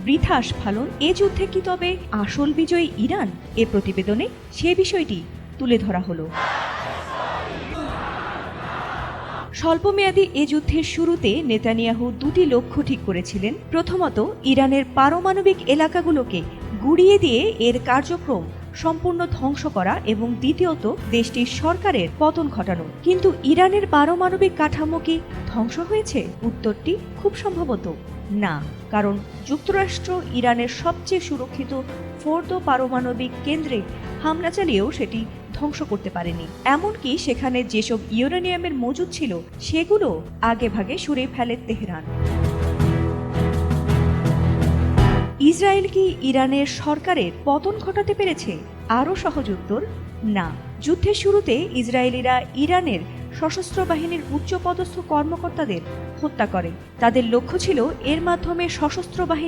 বৃথা আস্ফালন। এ যুদ্ধে কি তবে আসল বিজয়ী ইরান? এ প্রতিবেদনে সে বিষয়টি তুলে ধরা হলো। স্বল্পমেয়াদী এ যুদ্ধের শুরুতে নেতানিয়াহু দুটি লক্ষ্য ঠিক করেছিলেন। প্রথমত, ইরানের পারমাণবিক এলাকাগুলোকে গুঁড়িয়ে দিয়ে এর কার্যক্রম সম্পূর্ণ ধ্বংস করা, এবং দ্বিতীয়ত, দেশটির সরকারের পতন ঘটানো। কিন্তু ইরানের পারমাণবিক কাঠামো কি ধ্বংস হয়েছে? উত্তরটি খুব সম্ভবত না, কারণ যুক্তরাষ্ট্র ইরানের সবচেয়ে সুরক্ষিত ফোর্দো পারমাণবিক কেন্দ্রে হামলা চালিয়েও সেটি ধ্বংস করতে পারেনি। এমনকি সেখানে যেসব ইউরেনিয়ামের মজুদ ছিল সেগুলো আগেভাগে সরিয়ে ফেলে তেহরান। ইসরায়েল কি ইরানের সরকারের পতন ঘটাতে পেরেছে? আরও সহজ উত্তর, না। যুদ্ধের শুরুতে ইসরায়েলিরা ইরানের সশস্ত্র বাহিনীর উচ্চপদস্থ কর্মকর্তাদের হত্যা করে। তাদের লক্ষ্য ছিল এর মাধ্যমে সশস্ত্র বাহিনী